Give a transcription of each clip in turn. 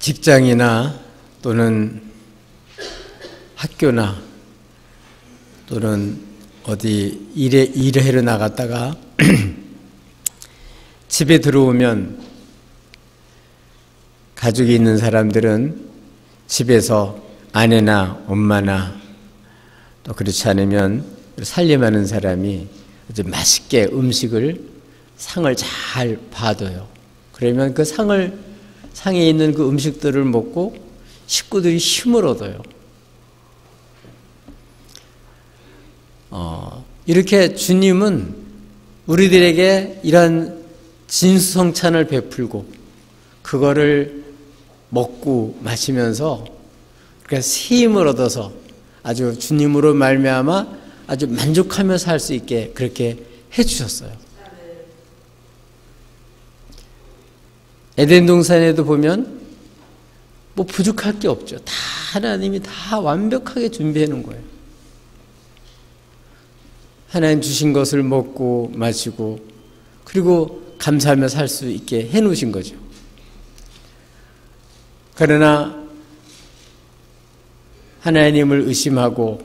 직장이나 또는 학교나 또는 어디 일하러 나갔다가 집에 들어오면 가족이 있는 사람들은 집에서 아내나 엄마나 또 그렇지 않으면 살림하는 사람이 아주 맛있게 음식을 상을 잘 봐둬요. 그러면 그 상에 있는 그 음식들을 먹고 식구들이 힘을 얻어요. 이렇게 주님은 우리들에게 이런 진수성찬을 베풀고 그거를 먹고 마시면서 그러니까 새 힘을 얻어서 아주 주님으로 말미암아 아주 만족하며 살 수 있게 그렇게 해주셨어요. 에덴 동산에도 보면 뭐 부족할 게 없죠. 다 하나님이 다 완벽하게 준비해 놓은 거예요. 하나님 주신 것을 먹고 마시고 그리고 감사하며 살 수 있게 해 놓으신 거죠. 그러나 하나님을 의심하고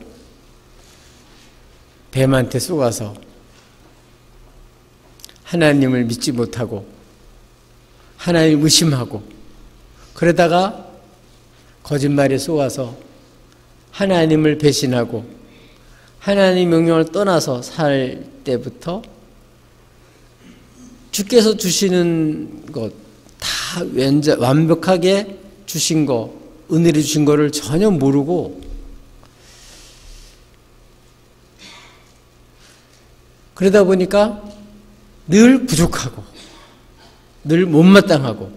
뱀한테 속아서 하나님을 믿지 못하고 하나님을 의심하고 그러다가 거짓말에 속아서 하나님을 배신하고 하나님 명령을 떠나서 살 때부터 주께서 주시는 것 다 완벽하게 주신 거, 은혜를 주신 거를 전혀 모르고 그러다 보니까 늘 부족하고 늘 못마땅하고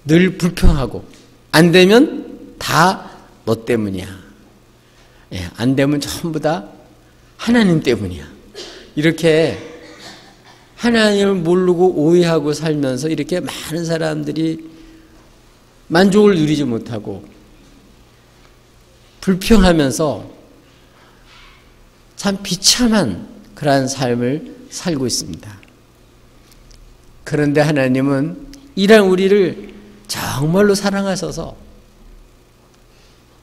늘 불평하고 안 되면 다 너 때문이야. 안 되면 전부 다 하나님 때문이야. 이렇게 하나님을 모르고 오해하고 살면서 이렇게 많은 사람들이 만족을 누리지 못하고 불평하면서 참 비참한 그러한 삶을 살고 있습니다. 그런데 하나님은 이런 우리를 정말로 사랑하셔서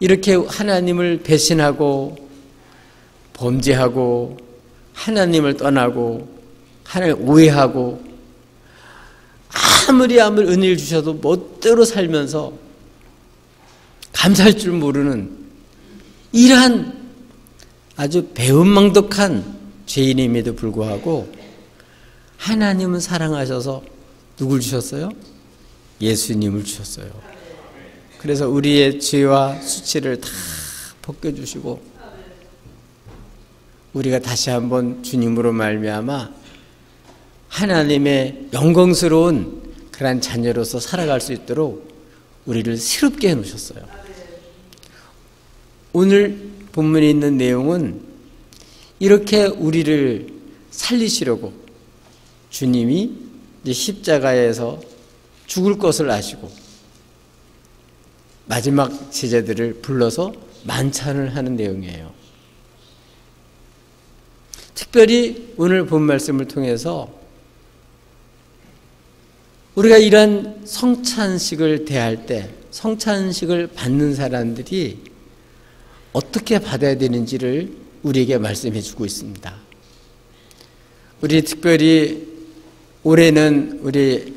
이렇게 하나님을 배신하고 범죄하고 하나님을 떠나고 하나님을 오해하고 아무리 은혜를 주셔도 멋대로 살면서 감사할 줄 모르는 이러한 아주 배은망덕한 죄인임에도 불구하고 하나님은 사랑하셔서 누굴 주셨어요? 예수님을 주셨어요. 그래서 우리의 죄와 수치를 다 벗겨주시고 우리가 다시 한번 주님으로 말미암아 하나님의 영광스러운 그러한 자녀로서 살아갈 수 있도록 우리를 새롭게 해놓으셨어요. 오늘 본문에 있는 내용은 이렇게 우리를 살리시려고 주님이 이제 십자가에서 죽을 것을 아시고 마지막 제자들을 불러서 만찬을 하는 내용이에요. 특별히 오늘 본 말씀을 통해서 우리가 이런 성찬식을 대할 때 성찬식을 받는 사람들이 어떻게 받아야 되는지를 우리에게 말씀해 주고 있습니다. 우리 특별히 올해는 우리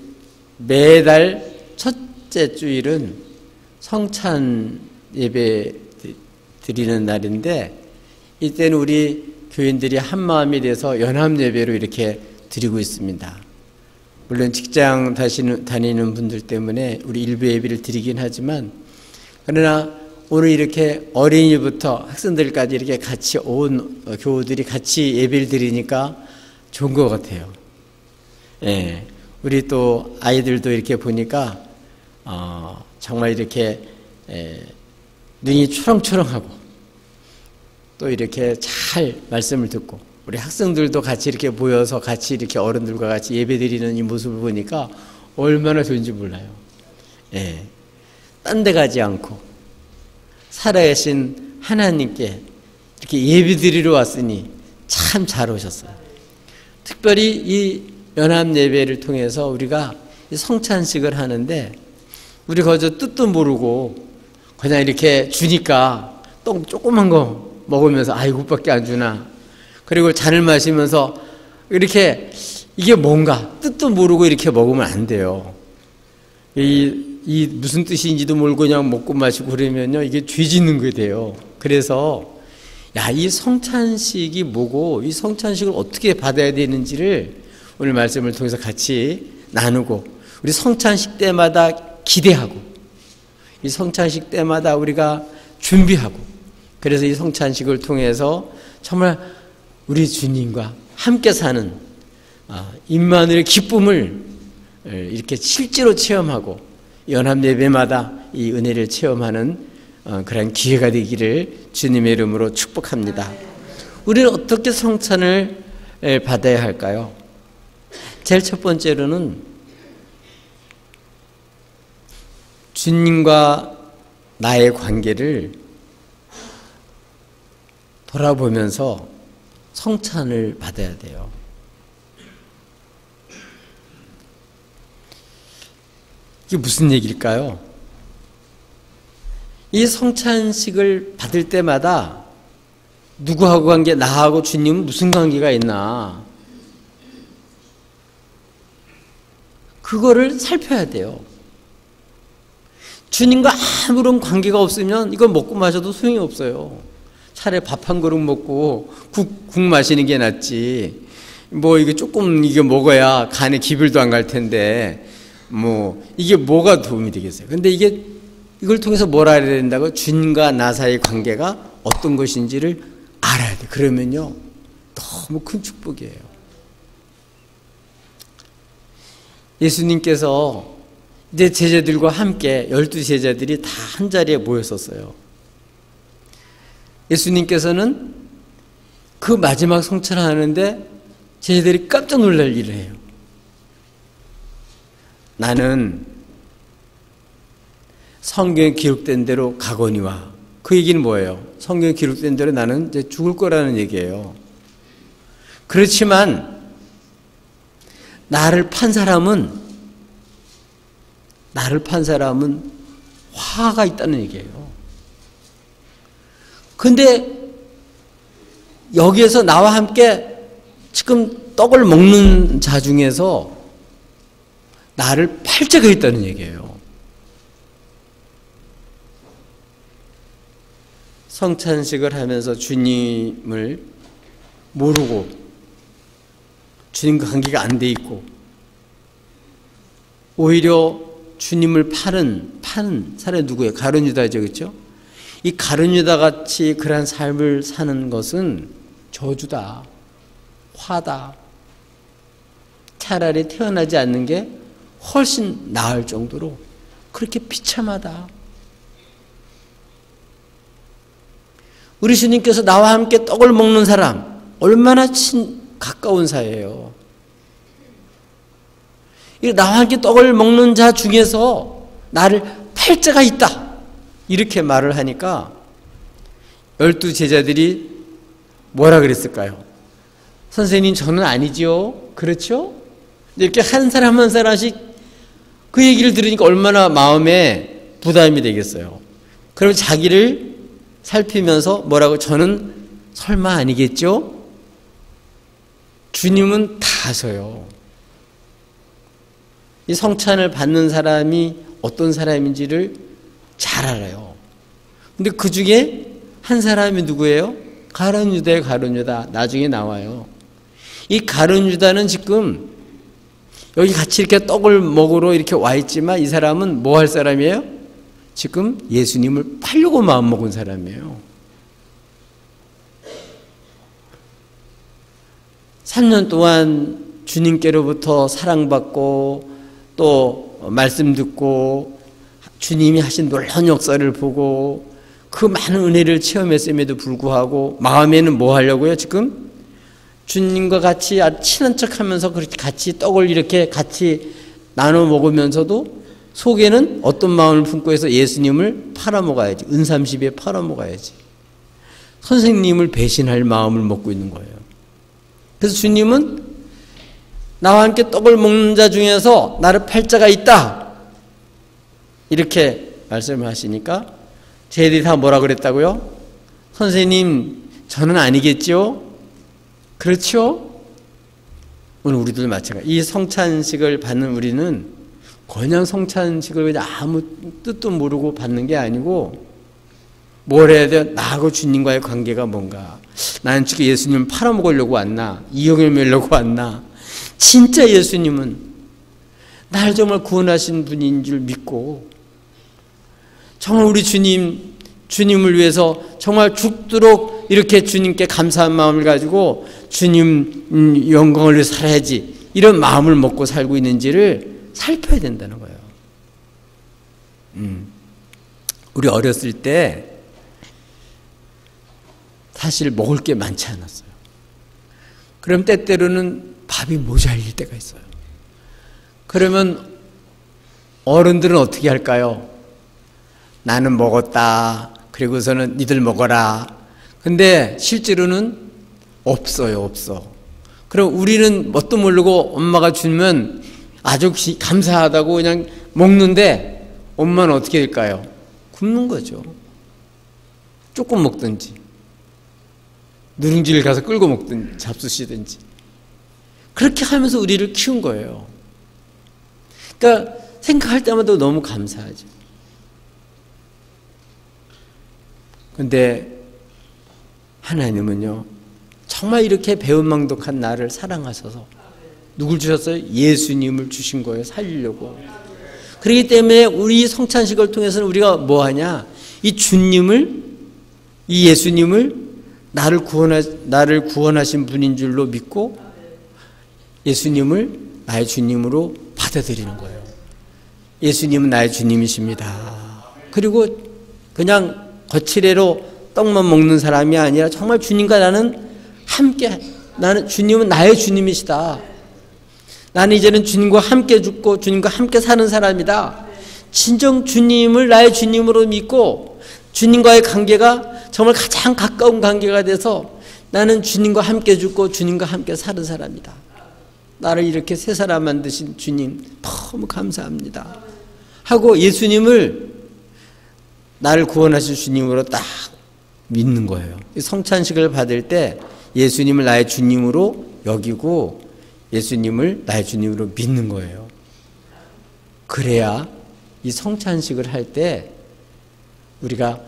매달 첫째 주일은 성찬 예배 드리는 날인데 이때는 우리 교인들이 한마음이 돼서 연합 예배로 이렇게 드리고 있습니다. 물론 직장 다니는 분들 때문에 우리 일부 예배를 드리긴 하지만 그러나 오늘 이렇게 어린이부터 학생들까지 이렇게 같이 온 교우들이 같이 예배를 드리니까 좋은 것 같아요. 예, 우리 또 아이들도 이렇게 보니까 정말 이렇게 눈이 초롱초롱하고 또 이렇게 잘 말씀을 듣고 우리 학생들도 같이 이렇게 모여서 같이 이렇게 어른들과 같이 예배드리는 이 모습을 보니까 얼마나 좋은지 몰라요. 예, 딴 데 가지 않고 살아계신 하나님께 이렇게 예배드리러 왔으니 참 잘 오셨어요. 특별히 이 연합 예배를 통해서 우리가 성찬식을 하는데 우리가 어제 뜻도 모르고 그냥 이렇게 주니까 떡 조그만 거 먹으면서 아이고 밖에 안 주나. 그리고 잔을 마시면서 이렇게 이게 뭔가 뜻도 모르고 이렇게 먹으면 안 돼요. 이 무슨 뜻인지도 모르고 그냥 먹고 마시고 그러면요 이게 죄 짓는 게 돼요. 그래서 이 성찬식이 뭐고 이 성찬식을 어떻게 받아야 되는지를 오늘 말씀을 통해서 같이 나누고 우리 성찬식 때마다 기대하고 이 성찬식 때마다 우리가 준비하고 그래서 이 성찬식을 통해서 정말 우리 주님과 함께 사는 임마누엘의 기쁨을 이렇게 실제로 체험하고 연합 예배마다 이 은혜를 체험하는 그런 기회가 되기를 주님의 이름으로 축복합니다. 우리는 어떻게 성찬을 받아야 할까요? 제일 첫 번째로는 주님과 나의 관계를 돌아보면서 성찬을 받아야 돼요. 이게 무슨 얘기일까요? 이 성찬식을 받을 때마다 누구하고 관계, 나하고 주님은 무슨 관계가 있나? 그거를 살펴야 돼요. 주님과 아무런 관계가 없으면 이거 먹고 마셔도 소용이 없어요. 차라리 밥 한 그릇 먹고 국 마시는 게 낫지. 뭐 이게 조금 이게 먹어야 간에 기별도 안 갈 텐데 뭐 이게 뭐가 도움이 되겠어요. 근데 이걸 통해서 뭘 알아야 된다고? 주님과 나 사이의 관계가 어떤 것인지를 알아야 돼. 그러면요 너무 큰 축복이에요. 예수님께서 이제 제자들과 함께 12제자들이 다 한자리에 모였었어요. 예수님께서는 그 마지막 성찬을 하는데 제자들이 깜짝 놀랄 일을 해요. 나는 성경에 기록된 대로 가거니와. 그 얘기는 뭐예요? 성경에 기록된 대로 나는 이제 죽을 거라는 얘기예요. 그렇지만 나를 판 사람은 화가 있다는 얘기예요. 근데 여기에서 나와 함께 지금 떡을 먹는 자 중에서 나를 팔 자가 있다는 얘기예요. 성찬식을 하면서 주님을 모르고 주님과 관계가 안 돼 있고 오히려 주님을 파는 사람이 누구예요? 가룟 유다죠, 그렇죠? 이 가룟 유다 같이 그러한 삶을 사는 것은 저주다, 화다. 차라리 태어나지 않는 게 훨씬 나을 정도로 그렇게 비참하다. 우리 주님께서 나와 함께 떡을 먹는 사람 얼마나 가까운 사이예요. 나와 함께 떡을 먹는 자 중에서 나를 팔 자가 있다 이렇게 말을 하니까 12제자들이 뭐라 그랬을까요? 선생님 저는 아니지요. 그렇죠? 이렇게 한 사람 한 사람씩 그 얘기를 들으니까 얼마나 마음에 부담이 되겠어요. 그럼 자기를 살피면서 뭐라고? 저는 설마 아니겠죠? 주님은 다 아셔요. 이 성찬을 받는 사람이 어떤 사람인지를 잘 알아요. 근데 그 중에 한 사람이 누구예요? 가룟 유다의 가룟 유다. 나중에 나와요. 이 가룟 유다는 지금 여기 같이 이렇게 떡을 먹으러 이렇게 와 있지만 이 사람은 뭐 할 사람이에요? 지금 예수님을 팔려고 마음먹은 사람이에요. 3년 동안 주님께로부터 사랑받고 또 말씀 듣고 주님이 하신 놀라운 역사를 보고 그 많은 은혜를 체험했음에도 불구하고 마음에는 뭐 하려고요? 지금 주님과 같이 친한 척하면서 그렇게 같이 떡을 이렇게 같이 나눠 먹으면서도 속에는 어떤 마음을 품고 해서 예수님을 팔아먹어야지. 은삼십에 팔아먹어야지. 선생님을 배신할 마음을 먹고 있는 거예요. 그래서 주님은 나와 함께 떡을 먹는 자 중에서 나를 팔 자가 있다. 이렇게 말씀을 하시니까 쟤들이 다 뭐라 그랬다고요? 선생님, 저는 아니겠죠? 그렇죠? 오늘 우리들 마찬가지. 이 성찬식을 받는 우리는 그냥 성찬식을 그냥 아무 뜻도 모르고 받는 게 아니고 뭘 해야 돼? 나하고 주님과의 관계가 뭔가. 나는 지금 예수님을 팔아먹으려고 왔나? 이용을 매려고 왔나? 진짜 예수님은 날 정말 구원하신 분인 줄 믿고 정말 우리 주님을 위해서 정말 죽도록 이렇게 주님께 감사한 마음을 가지고 주님 영광을 위해 살아야지 이런 마음을 먹고 살고 있는지를 살펴야 된다는 거예요. 우리 어렸을 때 사실 먹을 게 많지 않았어요. 그럼 때때로는 밥이 모자랄 때가 있어요. 그러면 어른들은 어떻게 할까요? 나는 먹었다. 그리고서는 니들 먹어라. 근데 실제로는 없어요, 없어. 그럼 우리는 뭣도 모르고 엄마가 주면 아주 감사하다고 그냥 먹는데 엄마는 어떻게 될까요? 굶는 거죠. 조금 먹든지 누룽지를 가서 끌고 먹든지 잡수시든지 그렇게 하면서 우리를 키운 거예요. 그러니까 생각할 때마다 너무 감사하죠. 근데 하나님은요 정말 이렇게 배은망덕한 나를 사랑하셔서 누굴 주셨어요? 예수님을 주신 거예요. 살리려고. 그렇기 때문에 우리 성찬식을 통해서는 우리가 뭐하냐? 이 주님을, 이 예수님을 나를 구원하신 분인 줄로 믿고 예수님을 나의 주님으로 받아들이는 거예요. 예수님은 나의 주님이십니다. 그리고 그냥 거칠애로 떡만 먹는 사람이 아니라 정말 주님과 나는 함께, 주님은 나의 주님이시다. 나는 이제는 주님과 함께 죽고 주님과 함께 사는 사람이다. 진정 주님을 나의 주님으로 믿고 주님과의 관계가 정말 가장 가까운 관계가 돼서 나는 주님과 함께 죽고 주님과 함께 사는 사람이다. 나를 이렇게 새 사람 만드신 주님 너무 감사합니다 하고 예수님을 나를 구원하신 주님으로 딱 믿는 거예요. 성찬식을 받을 때 예수님을 나의 주님으로 여기고 예수님을 나의 주님으로 믿는 거예요. 그래야 이 성찬식을 할 때 우리가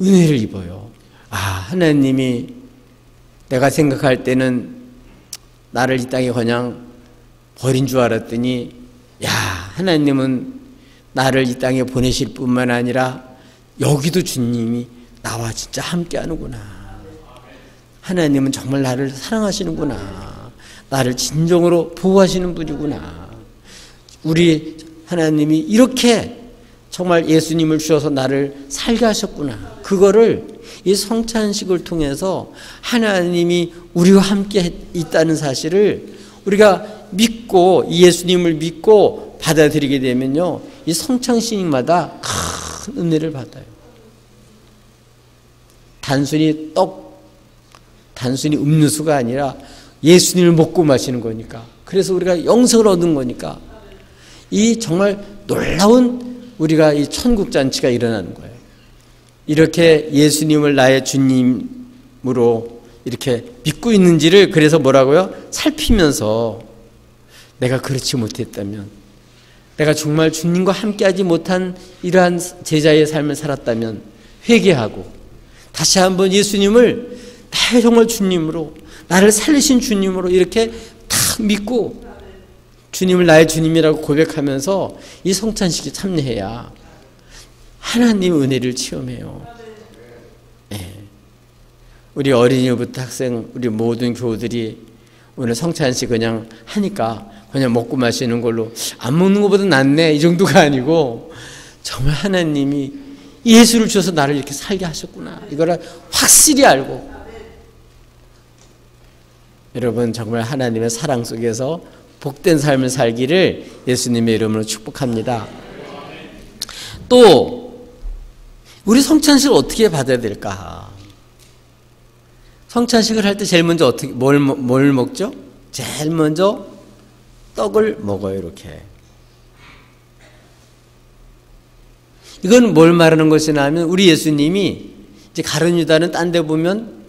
은혜를 입어요. 아, 하나님이 내가 생각할 때는 나를 이 땅에 그냥 버린 줄 알았더니 야, 하나님은 나를 이 땅에 보내실 뿐만 아니라 여기도 주님이 나와 진짜 함께 하는구나. 하나님은 정말 나를 사랑하시는구나. 나를 진정으로 보호하시는 분이구나. 우리 하나님이 이렇게 정말 예수님을 주셔서 나를 살게 하셨구나. 그거를 이 성찬식을 통해서 하나님이 우리와 함께 있다는 사실을 우리가 믿고 예수님을 믿고 받아들이게 되면요, 이 성찬식마다 큰 은혜를 받아요. 단순히 단순히 음료수가 아니라 예수님을 먹고 마시는 거니까. 그래서 우리가 영생을 얻는 거니까 이 정말 놀라운 우리가 이 천국 잔치가 일어나는 거예요. 이렇게 예수님을 나의 주님으로 이렇게 믿고 있는지를 그래서 뭐라고요? 살피면서 내가 그렇지 못했다면, 내가 정말 주님과 함께하지 못한 이러한 제자의 삶을 살았다면 회개하고 다시 한번 예수님을 나의 정말 주님으로, 나를 살리신 주님으로 이렇게 다 믿고 주님을 나의 주님이라고 고백하면서 이 성찬식에 참여해야 하나님의 은혜를 체험해요. 네. 우리 어린이부터 학생, 우리 모든 교우들이 오늘 성찬식 그냥 하니까 그냥 먹고 마시는 걸로 안 먹는 것보다 낫네 이 정도가 아니고 정말 하나님이 예수를 주셔서 나를 이렇게 살게 하셨구나, 이거를 확실히 알고 여러분 정말 하나님의 사랑 속에서 복된 삶을 살기를 예수님의 이름으로 축복합니다. 또 우리 성찬식을 어떻게 받아야 될까? 성찬식을 할 때 제일 먼저 어떻게 뭘 먹죠? 제일 먼저 떡을 먹어요. 이렇게 이건 뭘 말하는 것이냐 하면 우리 예수님이 이제 가룟 유다는 딴 데 보면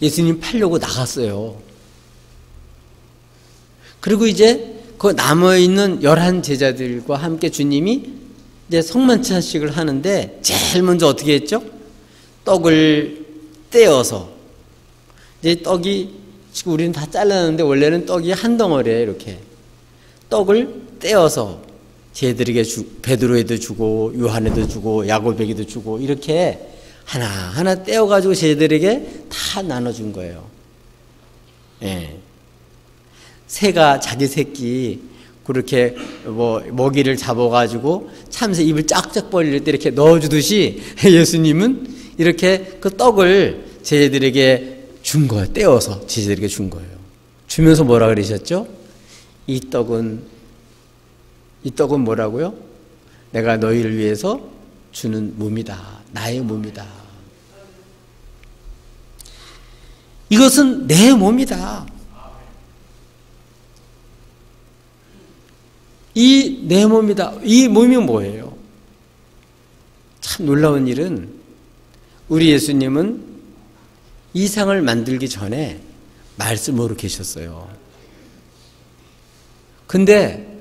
예수님 팔려고 나갔어요. 그리고 이제 그 남아있는 11 제자들과 함께 주님이 이제 성만찬식을 하는데 제일 먼저 어떻게 했죠? 떡을 떼어서, 이제 떡이 지금 우리는 다 잘라놨는데 원래는 떡이 한 덩어리에 이렇게 떡을 떼어서 제들에게 베드로에도 주고 요한에도 주고 야고보에게도 주고 이렇게 하나하나 떼어가지고 제들에게 다 나눠준 거예요. 예. 새가 자기 새끼 그렇게 뭐 먹이를 잡아가지고 참새 입을 쫙쫙 벌릴 때 이렇게 넣어주듯이 예수님은 이렇게 그 떡을 제자들에게 준 거예요. 떼어서 제자들에게 준 거예요. 주면서 뭐라 그러셨죠? 이 떡은 뭐라고요? 내가 너희를 위해서 주는 몸이다. 나의 몸이다. 이것은 내 몸이다. 이 내 몸이다. 이 몸이 뭐예요? 참 놀라운 일은 우리 예수님은 이 상을 만들기 전에 말씀으로 계셨어요. 근데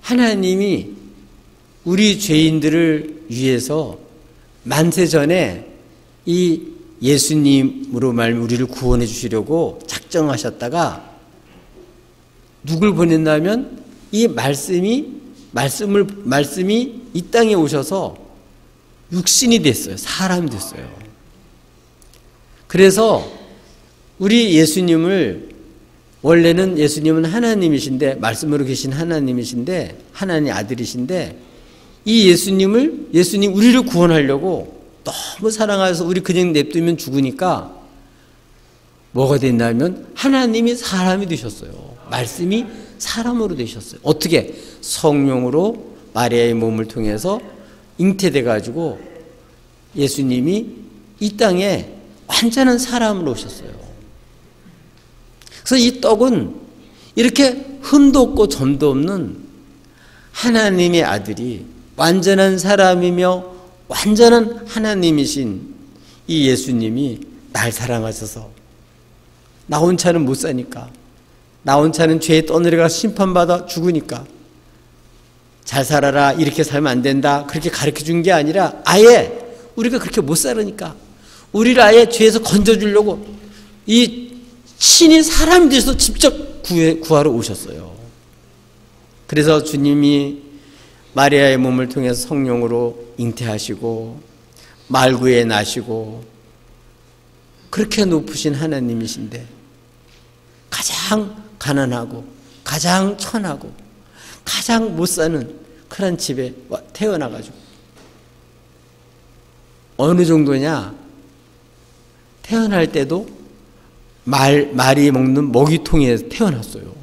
하나님이 우리 죄인들을 위해서 만세 전에 이 예수님으로 말미암아 우리를 구원해 주시려고 작정하셨다가 누굴 보냈냐면 이 말씀이 이 땅에 오셔서 육신이 됐어요. 사람이 됐어요. 그래서 우리 원래는 예수님은 하나님이신데, 말씀으로 계신 하나님이신데, 하나님 아들이신데, 이 예수님 우리를 구원하려고 너무 사랑하셔서 우리 그냥 냅두면 죽으니까 뭐가 됐냐면 하나님이 사람이 되셨어요. 말씀이 사람으로 되셨어요. 어떻게? 성령으로 마리아의 몸을 통해서 잉태돼 가지고 예수님이 이 땅에 완전한 사람으로 오셨어요. 그래서 이 떡은 이렇게 흠도 없고 점도 없는 하나님의 아들이 완전한 사람이며 완전한 하나님이신 이 예수님이 날 사랑하셔서 나 혼자는 못 사니까, 나 혼자는 죄에 떠내려가 심판받아 죽으니까 잘 살아라, 이렇게 살면 안 된다, 그렇게 가르쳐 준 게 아니라 아예 우리가 그렇게 못 살으니까 우리를 아예 죄에서 건져주려고 이 신이 사람이 돼서 직접 구하러 오셨어요. 그래서 주님이 마리아의 몸을 통해서 성령으로 잉태하시고 말구에 나시고 그렇게 높으신 하나님이신데 가장 가난하고 가장 천하고 가장 못 사는 그런 집에 태어나가지고 어느 정도냐, 태어날 때도 말이 먹는 먹이통에 태어났어요.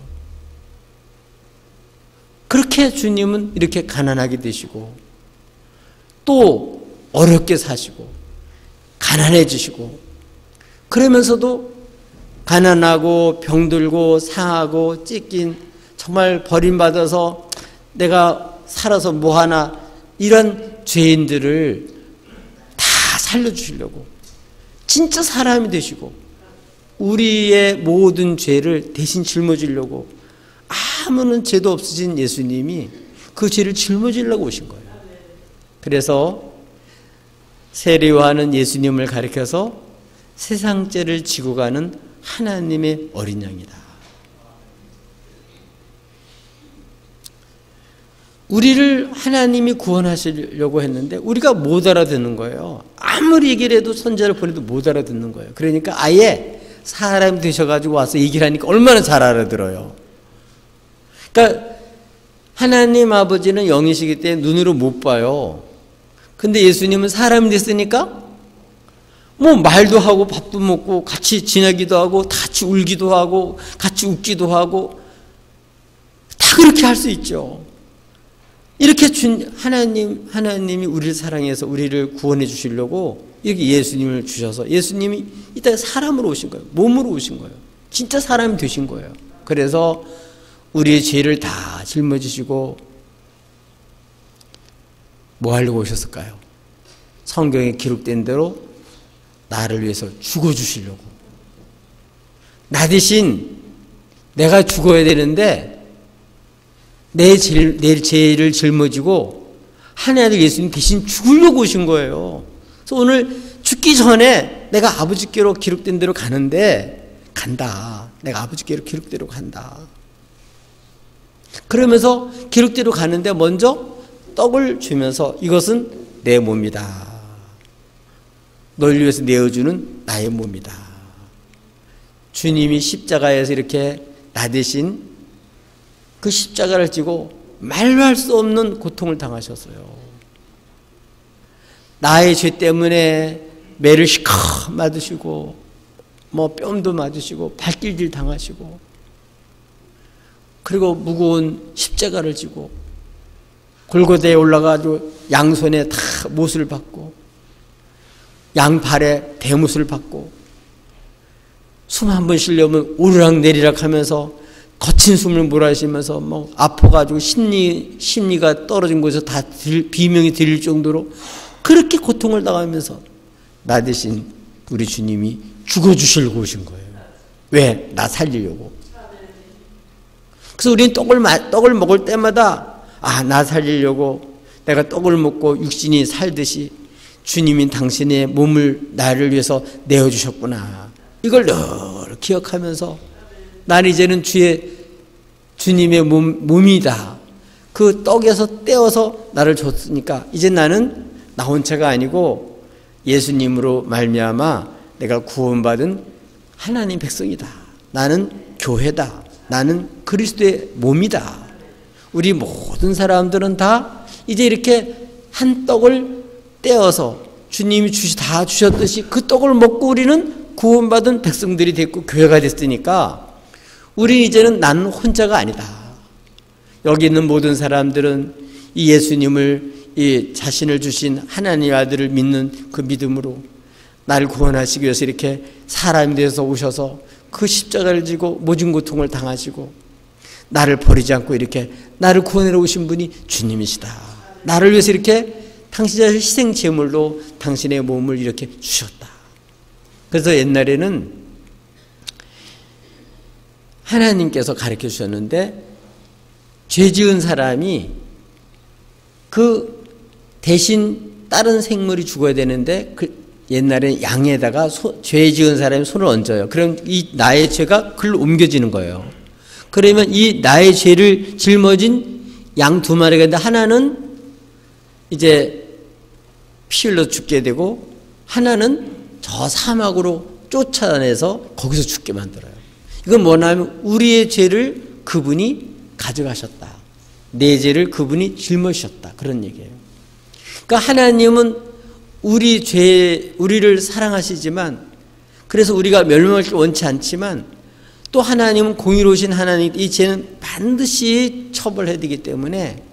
그렇게 주님은 이렇게 가난하게 되시고 또 어렵게 사시고 가난해지시고, 그러면서도 가난하고 병들고 상하고 찢긴, 정말 버림받아서 내가 살아서 뭐하나, 이런 죄인들을 다 살려주시려고 진짜 사람이 되시고 우리의 모든 죄를 대신 짊어지려고, 아무런 죄도 없으신 예수님이 그 죄를 짊어지려고 오신 거예요. 그래서 세례요한은 예수님을 가리켜서 세상 죄를 지고 가는 하나님의 어린 양이다. 우리를 하나님이 구원하시려고 했는데 우리가 못 알아듣는 거예요. 아무리 얘기를 해도 선지자를 보내도 못 알아듣는 거예요. 그러니까 아예 사람이 되셔가지고 와서 얘기를 하니까 얼마나 잘 알아들어요. 그러니까 하나님 아버지는 영이시기 때문에 눈으로 못 봐요. 근데 예수님은 사람이 됐으니까 뭐 말도 하고 밥도 먹고 같이 지내기도 하고 같이 울기도 하고 같이 웃기도 하고 다 그렇게 할 수 있죠. 이렇게 하나님이 우리를 사랑해서 우리를 구원해 주시려고 이렇게 예수님을 주셔서 예수님이 이 땅에 사람으로 오신 거예요. 몸으로 오신 거예요. 진짜 사람이 되신 거예요. 그래서 우리의 죄를 다 짊어지시고 뭐 하려고 오셨을까요? 성경에 기록된 대로 나를 위해서 죽어주시려고. 나 대신 내가 죽어야 되는데 내 죄를 짊어지고 하나님 예수님 대신 죽으려고 오신 거예요. 그래서 오늘 죽기 전에 내가 아버지께로 기록된 대로 가는데 간다. 내가 아버지께로 기록대로 간다. 그러면서 기록대로 가는데 먼저 떡을 주면서 이것은 내 몸이다. 널 위해서 내어주는 나의 몸이다. 주님이 십자가에서 이렇게 나 대신 그 십자가를 지고 말로 할 수 없는 고통을 당하셨어요. 나의 죄 때문에 매를 시커 맞으시고 뺨도 맞으시고 발길질 당하시고 그리고 무거운 십자가를 지고 골고다에 올라가지고 양손에 다 못을 받고 양발에 대못을 받고 숨 한 번 쉬려면 오르락 내리락 하면서 거친 숨을 몰아쉬면서 아파가지고 심리가 떨어진 곳에서 다 비명이 들릴 정도로 그렇게 고통을 당하면서 나 대신 우리 주님이 죽어주시려고 오신 거예요. 왜? 나 살리려고. 그래서 우리는 떡을 먹을 때마다 나 살리려고 내가 떡을 먹고 육신이 살듯이 주님이 당신의 몸을 나를 위해서 내어주셨구나. 이걸 늘 기억하면서 나는 이제는 주님의 몸이다. 그 떡에서 떼어서 나를 줬으니까 이제 나는 나 혼자가 아니고 예수님으로 말미암아 내가 구원받은 하나님 백성이다. 나는 교회다. 나는 그리스도의 몸이다. 우리 모든 사람들은 다 이제 이렇게 한 떡을 떼어서 주님이 다 주셨듯이 그 떡을 먹고 우리는 구원받은 백성들이 됐고 교회가 됐으니까 우리 이제는 나는 혼자가 아니다. 여기 있는 모든 사람들은 이 예수님을 이 자신을 주신 하나님의 아들을 믿는 그 믿음으로 나를 구원하시기 위해서 이렇게 사람이 되어서 오셔서 그 십자가를 지고 모진 고통을 당하시고 나를 버리지 않고 이렇게 나를 구원하러 오신 분이 주님이시다. 나를 위해서 이렇게 당신의 희생 제물로 당신의 몸을 이렇게 주셨다. 그래서 옛날에는 하나님께서 가르쳐 주셨는데 죄 지은 사람이 그 대신 다른 생물이 죽어야 되는데 옛날에 양에다가 죄 지은 사람이 손을 얹어요. 그럼 이 나의 죄가 글로 옮겨지는 거예요. 그러면 이 나의 죄를 짊어진 양 두 마리가 있는데 하나는 이제 피 흘러 죽게 되고 하나는 저 사막으로 쫓아내서 거기서 죽게 만들어요. 이건 뭐냐면 우리의 죄를 그분이 가져가셨다. 내 죄를 그분이 짊어지셨다. 그런 얘기예요. 그러니까 하나님은 우리를 사랑하시지만 그래서 우리가 멸망을 원치 않지만 또 하나님은 공의로우신 하나님, 이 죄는 반드시 처벌해야 되기 때문에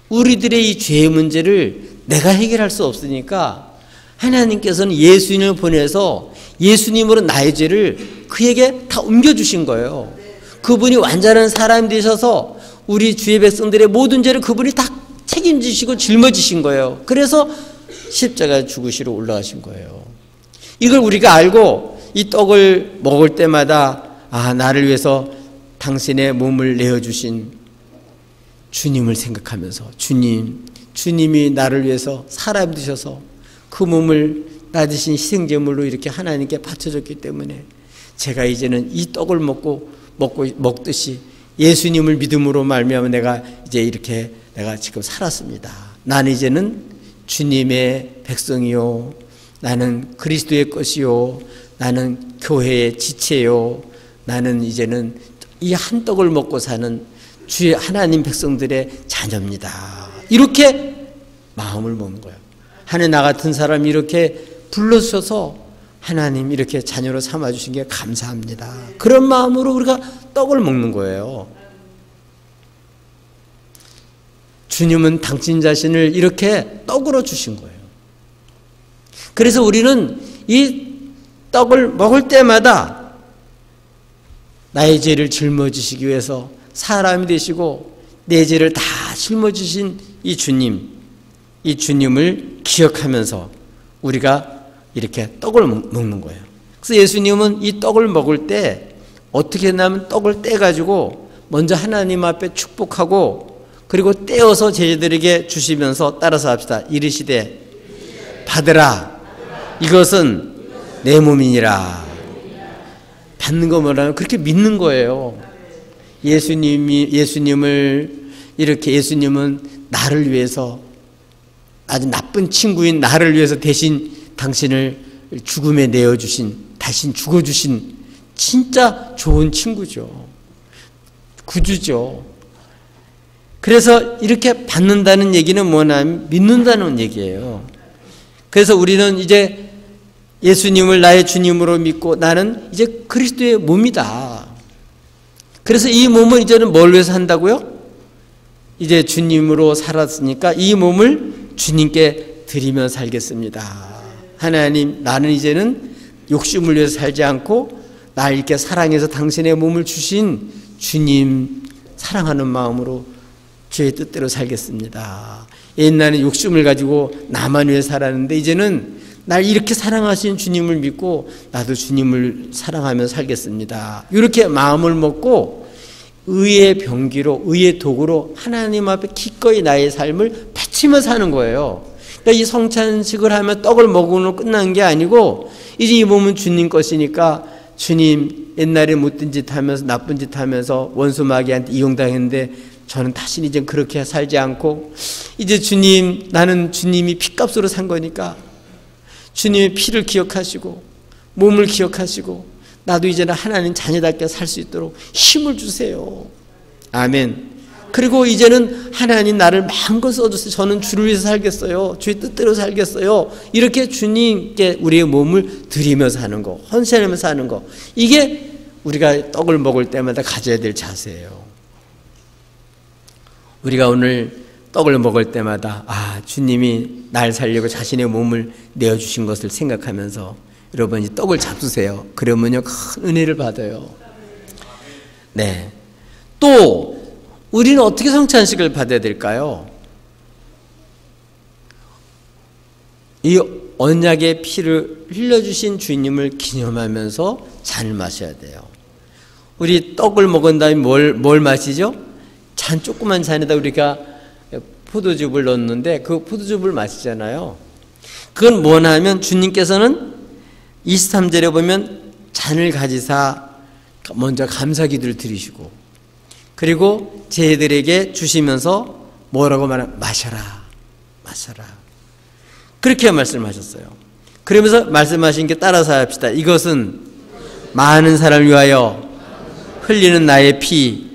우리들의 이 죄의 문제를 내가 해결할 수 없으니까 하나님께서는 예수님을 보내서 예수님으로 나의 죄를 그에게 다 옮겨주신 거예요. 그분이 완전한 사람이 되셔서 우리 주의 백성들의 모든 죄를 그분이 다 책임지시고 짊어지신 거예요. 그래서 십자가에 죽으시러 올라가신 거예요. 이걸 우리가 알고 이 떡을 먹을 때마다 나를 위해서 당신의 몸을 내어주신 주님을 생각하면서 주님이 나를 위해서 사람 되셔서 그 몸을 나 대신 희생제물로 이렇게 하나님께 바쳐줬기 때문에 제가 이제는 이 떡을 먹듯이 예수님을 믿음으로 말미암아 내가 이제 이렇게 내가 지금 살았습니다. 나는 이제는 주님의 백성이요, 나는 그리스도의 것이요, 나는 교회의 지체요, 나는 이제는 이 한 떡을 먹고 사는 주의 하나님 백성들의 자녀입니다. 이렇게 마음을 먹는 거예요. 하늘 나 같은 사람이 이렇게 불러주셔서 하나님 이렇게 자녀로 삼아주신 게 감사합니다. 그런 마음으로 우리가 떡을 먹는 거예요. 주님은 당신 자신을 이렇게 떡으로 주신 거예요. 그래서 우리는 이 떡을 먹을 때마다 나의 죄를 짊어지시기 위해서 사람이 되시고 내 죄를 다 짊어지신 이 주님을 기억하면서 우리가 이렇게 떡을 먹는 거예요. 그래서 예수님은 이 떡을 먹을 때 어떻게 했냐면 떡을 떼가지고 먼저 하나님 앞에 축복하고 그리고 떼어서 제자들에게 주시면서 따라서 합시다. 이르시되 받으라. 이것은 내 몸이니라. 받는 거 뭐라면 그렇게 믿는 거예요. 예수님은 나를 위해서 아주 나쁜 친구인 나를 위해서 대신 당신을 죽음에 내어주신, 대신 죽어주신 진짜 좋은 친구죠. 구주죠. 그래서 이렇게 받는다는 얘기는 뭐냐면 믿는다는 얘기예요. 그래서 우리는 이제 예수님을 나의 주님으로 믿고 나는 이제 그리스도의 몸이다. 그래서 이 몸을 이제는 뭘 위해서 한다고요? 이제 주님으로 살았으니까 이 몸을 주님께 드리며 살겠습니다. 하나님, 나는 이제는 욕심을 위해서 살지 않고 날 이렇게 사랑해서 당신의 몸을 주신 주님 사랑하는 마음으로 주의 뜻대로 살겠습니다. 옛날에는 욕심을 가지고 나만 위해 살았는데 이제는 날 이렇게 사랑하신 주님을 믿고 나도 주님을 사랑하며 살겠습니다. 이렇게 마음을 먹고 의의 병기로, 의의 도구로 하나님 앞에 기꺼이 나의 삶을 바치며 사는 거예요. 그러니까 이 성찬식을 하면 떡을 먹으면 끝난 게 아니고 이제 이 몸은 주님 것이니까 주님, 옛날에 못된 짓 하면서 나쁜 짓 하면서 원수 마귀한테 이용당했는데 저는 다시 이제 그렇게 살지 않고 이제 주님, 나는 주님이 피값으로 산 거니까 주님의 피를 기억하시고 몸을 기억하시고 나도 이제는 하나님 자녀답게 살 수 있도록 힘을 주세요. 아멘. 그리고 이제는 하나님 나를 마음껏 써주세요. 저는 주를 위해서 살겠어요. 주의 뜻대로 살겠어요. 이렇게 주님께 우리의 몸을 드리며 사는 거, 헌신하며 사는 거, 이게 우리가 떡을 먹을 때마다 가져야 될 자세예요. 우리가 오늘 떡을 먹을 때마다 주님이 날 살려고 자신의 몸을 내어주신 것을 생각하면서 여러분 이 떡을 잡수세요. 그러면요 큰 은혜를 받아요. 네. 또 우리는 어떻게 성찬식을 받아야 될까요? 이 언약의 피를 흘려주신 주님을 기념하면서 잔을 마셔야 돼요. 우리 떡을 먹은 다음에 뭘 마시죠? 잔, 조그만 잔에다 우리가 포도즙을 넣는데 그 포도즙을 마시잖아요. 그건 뭐냐면 주님께서는 23절에 보면 잔을 가지사 먼저 감사 기도를 드리시고 그리고 제자들에게 주시면서 뭐라고 말하면 마셔라, 마셔라. 그렇게 말씀하셨어요. 그러면서 말씀하신 게 따라서 합시다. 이것은 많은 사람을 위하여 흘리는 나의 피,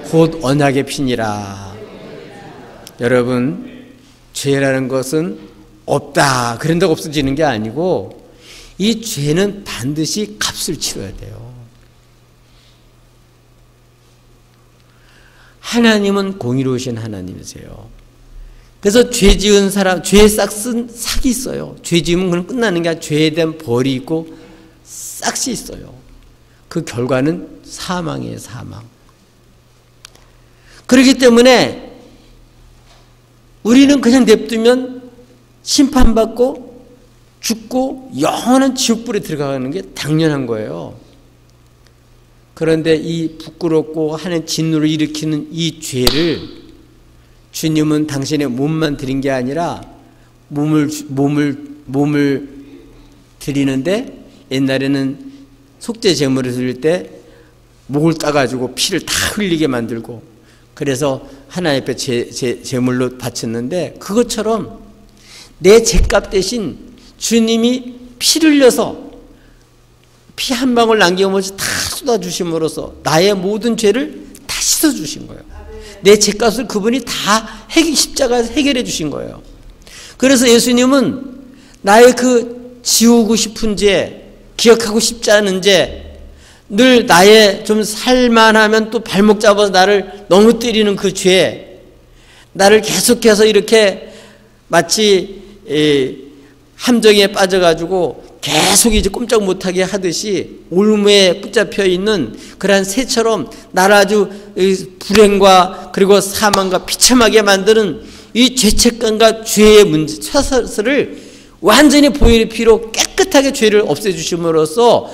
곧 언약의 피니라. 여러분, 죄라는 것은 없다 그런다고 없어지는 게 아니고 이 죄는 반드시 값을 치러야 돼요. 하나님은 공의로우신 하나님이세요. 그래서 죄 지은 사람, 죄에 싹쓴 삭이 있어요. 죄 지으면 그냥 끝나는 게 아니라 죄에 대한 벌이 있고 싹이 있어요. 그 결과는 사망이에요, 사망. 그렇기 때문에 우리는 그냥 냅두면 심판받고 죽고 영원한 지옥불에 들어가는 게 당연한 거예요. 그런데 이 부끄럽고 하는 진노를 일으키는 이 죄를 주님은 당신의 몸만 드린 게 아니라 몸을 드리는데 옛날에는 속죄 제물을 드릴 때 목을 따가지고 피를 다 흘리게 만들고 그래서 하나님 앞에 제물로 바쳤는데 그것처럼 내 죄값 대신 주님이 피를 흘려서 피 한 방울 남김없이 다 쏟아주심으로써 나의 모든 죄를 다 씻어주신 거예요. 내 죄값을 그분이 다 십자가에서 해결해 주신 거예요. 그래서 예수님은 나의 그 지우고 싶은 죄, 기억하고 싶지 않은 죄, 늘 나의 좀 살만하면 또 발목 잡아서 나를 너무 때리는 그 죄, 나를 계속해서 이렇게 마치 함정에 빠져가지고 계속 이제 꼼짝 못하게 하듯이 올무에 붙잡혀 있는 그러한 새처럼 나를 아주 불행과 그리고 사망과 비참하게 만드는 이 죄책감과 죄의 문제, 처사를 완전히 보혈의 피로 깨끗하게 죄를 없애주심으로써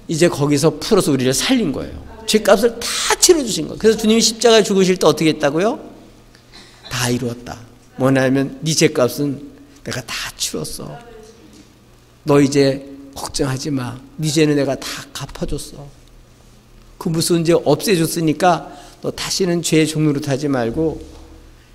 이제 거기서 풀어서 우리를 살린 거예요. 죄값을 다 치러주신 거예요. 그래서 주님이 십자가에 죽으실 때 어떻게 했다고요? 다 이루었다. 뭐냐면 네 죄값은 내가 다 치렀어. 너 이제 걱정하지 마. 네 죄는 내가 다 갚아줬어. 그 무슨 죄 없애줬으니까 너 다시는 죄의 종로로 타지 말고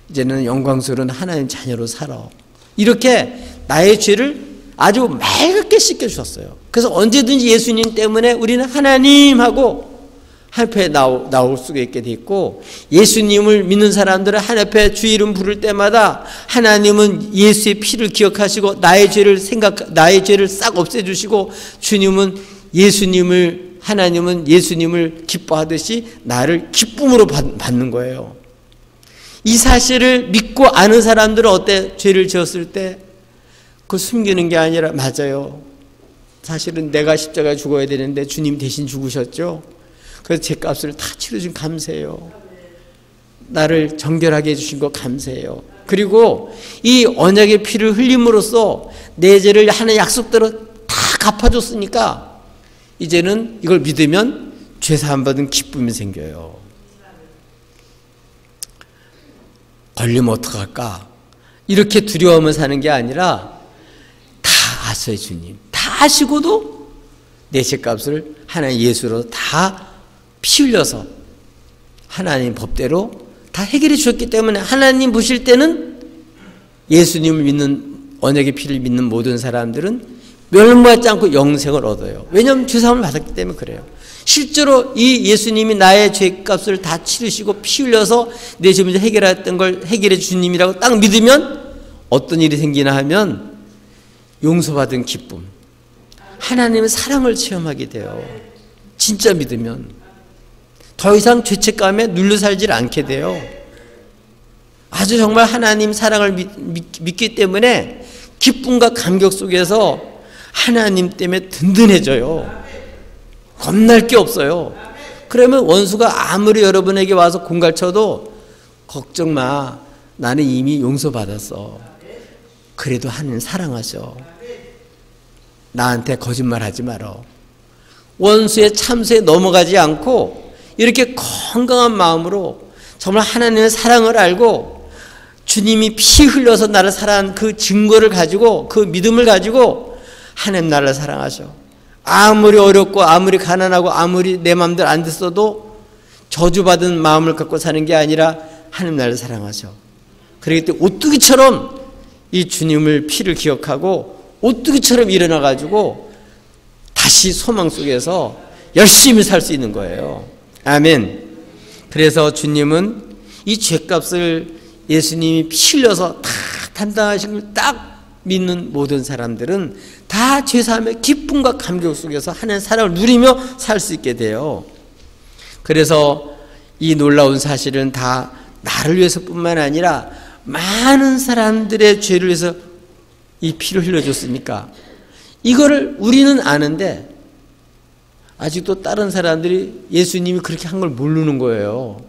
이제는 영광스러운 하나님 자녀로 살아. 이렇게 나의 죄를 아주 맑게 씻겨주셨어요. 그래서 언제든지 예수님 때문에 우리는 하나님하고 하나님 앞에 나올 수가 있게 돼 있고, 예수님을 믿는 사람들은 하나님 앞에 주 이름 부를 때마다 하나님은 예수의 피를 기억하시고 나의 죄를 싹 없애주시고, 주님은 하나님은 예수님을 기뻐하듯이 나를 기쁨으로 받는 거예요. 이 사실을 믿고 아는 사람들은 어때? 죄를 지었을 때 그걸 숨기는 게 아니라, 맞아요, 사실은 내가 십자가에 죽어야 되는데 주님 대신 죽으셨죠. 그래서 죄값을 다 치러준 감사해요. 나를 정결하게 해주신 거 감사해요. 그리고 이 언약의 피를 흘림으로써 내 죄를 하는 약속대로 다 갚아줬으니까 이제는 이걸 믿으면 죄사함 받은 기쁨이 생겨요. 걸리면 어떡할까? 이렇게 두려워하면 사는 게 아니라 다 아세요. 주님 다 아시고도 내 죄값을 하나님 예수로 다 피 흘려서 하나님 법대로 다 해결해 주셨기 때문에 하나님 보실 때는 예수님을 믿는, 언약의 피를 믿는 모든 사람들은 멸망하지 않고 영생을 얻어요. 왜냐하면 죄사함을 받았기 때문에 그래요. 실제로 이 예수님이 나의 죄값을 다 치르시고 피 흘려서 내 죄 문제 해결했던 걸 해결해 주님이라고 딱 믿으면 어떤 일이 생기나 하면 용서받은 기쁨, 하나님의 사랑을 체험하게 돼요. 진짜 믿으면 더 이상 죄책감에 눌려 살지 않게 돼요. 아주 정말 하나님 사랑을 믿기 때문에 기쁨과 감격 속에서 하나님 때문에 든든해져요. 겁날 게 없어요. 그러면 원수가 아무리 여러분에게 와서 공갈쳐도 걱정 마, 나는 이미 용서받았어. 그래도 하나님 사랑하셔. 나한테 거짓말하지 말어. 원수의 참수에 넘어가지 않고 이렇게 건강한 마음으로 정말 하나님의 사랑을 알고 주님이 피 흘려서 나를 사랑한 그 증거를 가지고, 그 믿음을 가지고 하나님 나를 사랑하셔. 아무리 어렵고 아무리 가난하고 아무리 내 마음대로 안 됐어도 저주받은 마음을 갖고 사는 게 아니라 하나님 나를 사랑하셔. 그렇기 때문에 오뚜기처럼 이 주님을 피를 기억하고 오뚜기처럼 일어나가지고 다시 소망 속에서 열심히 살 수 있는 거예요. 아멘. 그래서 주님은 이 죄값을 예수님이 피 흘려서 다 담당하신 걸 딱 믿는 모든 사람들은 다 죄사함의 기쁨과 감격 속에서 하나님의 사랑을 누리며 살 수 있게 돼요. 그래서 이 놀라운 사실은 다 나를 위해서뿐만 아니라 많은 사람들의 죄를 위해서 이 피를 흘려줬으니까 이거를 우리는 아는데 아직도 다른 사람들이 예수님이 그렇게 한 걸 모르는 거예요.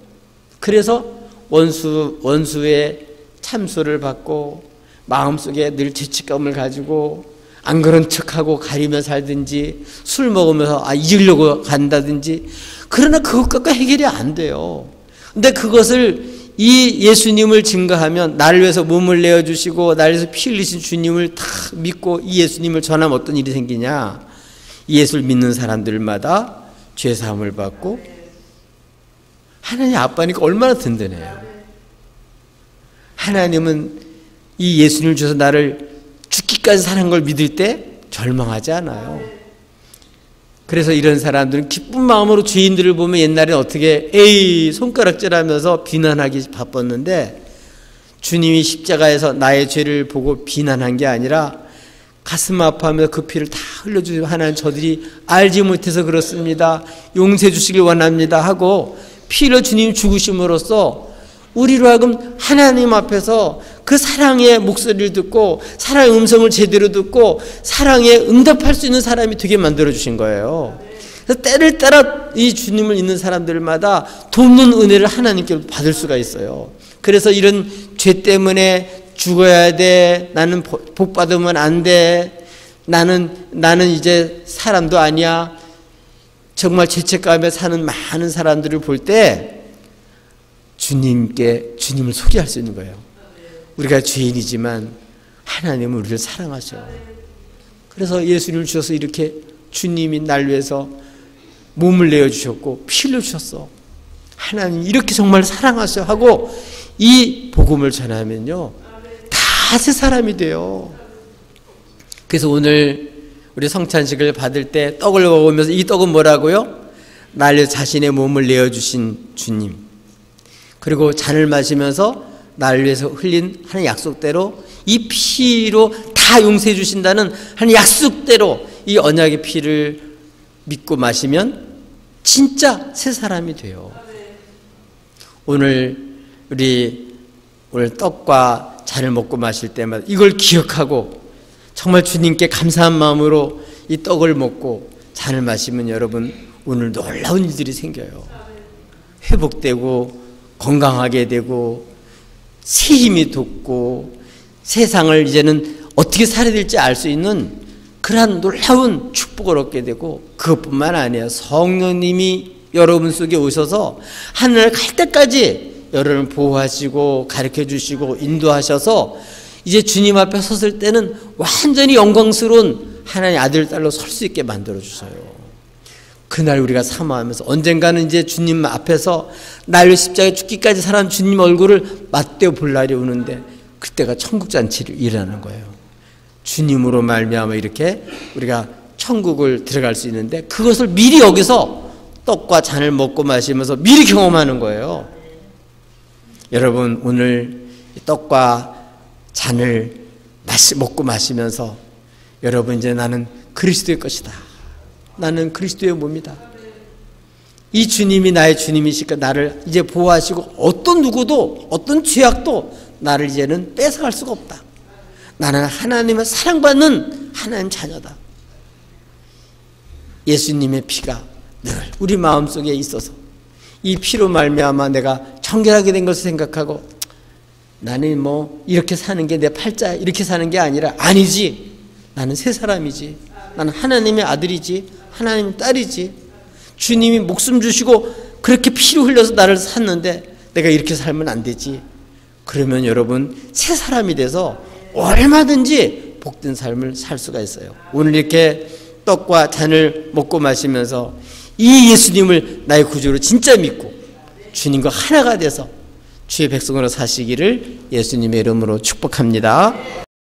그래서 원수의 참소를 받고 마음속에 늘 죄책감을 가지고 안 그런 척하고 가리며 살든지 술 먹으면서 잊으려고 간다든지, 그러나 그것 갖고 해결이 안 돼요. 근데 그것을 이 예수님을 증거하면 나를 위해서 몸을 내어주시고 나를 위해서 피 흘리신 주님을 다 믿고 이 예수님을 전하면 어떤 일이 생기냐? 예수를 믿는 사람들마다 죄사함을 받고 하나님 아빠니까 얼마나 든든해요. 하나님은 이 예수님을 주셔서 나를 죽기까지 사는 걸 믿을 때 절망하지 않아요. 그래서 이런 사람들은 기쁜 마음으로 죄인들을 보면 옛날에 어떻게 손가락질하면서 비난하기 바빴는데, 주님이 십자가에서 나의 죄를 보고 비난한 게 아니라 가슴 아파하면서 그 피를 다 흘려주시고, 하나님 저들이 알지 못해서 그렇습니다, 용서해 주시길 원합니다 하고 피를 주님 죽으심으로써 우리로 하여금 하나님 앞에서 그 사랑의 목소리를 듣고 사랑의 음성을 제대로 듣고 사랑에 응답할 수 있는 사람이 되게 만들어주신 거예요. 그래서 때를 따라 이 주님을 믿는 사람들마다 돕는 은혜를 하나님께 받을 수가 있어요. 그래서 이런 죄 때문에 죽어야 돼. 나는 복 받으면 안 돼. 나는 이제 사람도 아니야. 정말 죄책감에 사는 많은 사람들을 볼 때 주님을 소개할 수 있는 거예요. 우리가 죄인이지만 하나님은 우리를 사랑하셔. 그래서 예수님을 주셔서 이렇게 주님이 날 위해서 몸을 내어주셨고 피를 주셨어. 하나님 이렇게 정말 사랑하셔 하고 이 복음을 전하면요 다 새 사람이 돼요. 그래서 오늘 우리 성찬식을 받을 때 떡을 먹으면서 이 떡은 뭐라고요? 날 위해서 자신의 몸을 내어주신 주님, 그리고 잔을 마시면서 날 위해서 흘린 하는 약속대로 이 피로 다 용서해 주신다는 하는 약속대로 이 언약의 피를 믿고 마시면 진짜 새 사람이 돼요. 오늘 떡과 잔을 먹고 마실 때마다 이걸 기억하고 정말 주님께 감사한 마음으로 이 떡을 먹고 잔을 마시면 여러분 오늘 놀라운 일들이 생겨요. 회복되고 건강하게 되고 새 힘이 돋고 세상을 이제는 어떻게 살아야 될지 알 수 있는 그러한 놀라운 축복을 얻게 되고, 그것뿐만 아니에요. 성령님이 여러분 속에 오셔서 하늘을 갈 때까지 여러분을 보호하시고 가르쳐 주시고 인도하셔서 이제 주님 앞에 섰을 때는 완전히 영광스러운 하나님의 아들 딸로 설 수 있게 만들어 주셔요. 그날 우리가 사모하면서 언젠가는 이제 주님 앞에서 날로 십자가에 죽기까지 살아난 주님 얼굴을 맞대어 볼 날이 오는데 그때가 천국 잔치를 일하는 거예요. 주님으로 말미암아 이렇게 우리가 천국을 들어갈 수 있는데 그것을 미리 여기서 떡과 잔을 먹고 마시면서 미리 경험하는 거예요. 여러분 오늘 떡과 잔을 먹고 마시면서 여러분 이제 나는 그리스도의 것이다. 나는 그리스도의 몸이다. 이 주님이 나의 주님이시니까 나를 이제 보호하시고 어떤 누구도 어떤 죄악도 나를 이제는 뺏어갈 수가 없다. 나는 하나님의 사랑받는 하나님 자녀다. 예수님의 피가 늘 우리 마음속에 있어서 이 피로 말미암아 내가 청결하게 된 것을 생각하고 나는 뭐 이렇게 사는 게 내 팔자야 이렇게 사는 게 아니라 아니지. 나는 새 사람이지. 나는 하나님의 아들이지. 하나님의 딸이지. 주님이 목숨 주시고 그렇게 피를 흘려서 나를 샀는데 내가 이렇게 살면 안 되지. 그러면 여러분 새 사람이 돼서 얼마든지 복된 삶을 살 수가 있어요. 오늘 이렇게 떡과 잔을 먹고 마시면서 이 예수님을 나의 구주로 진짜 믿고 주님과 하나가 돼서 주의 백성으로 사시기를 예수님의 이름으로 축복합니다.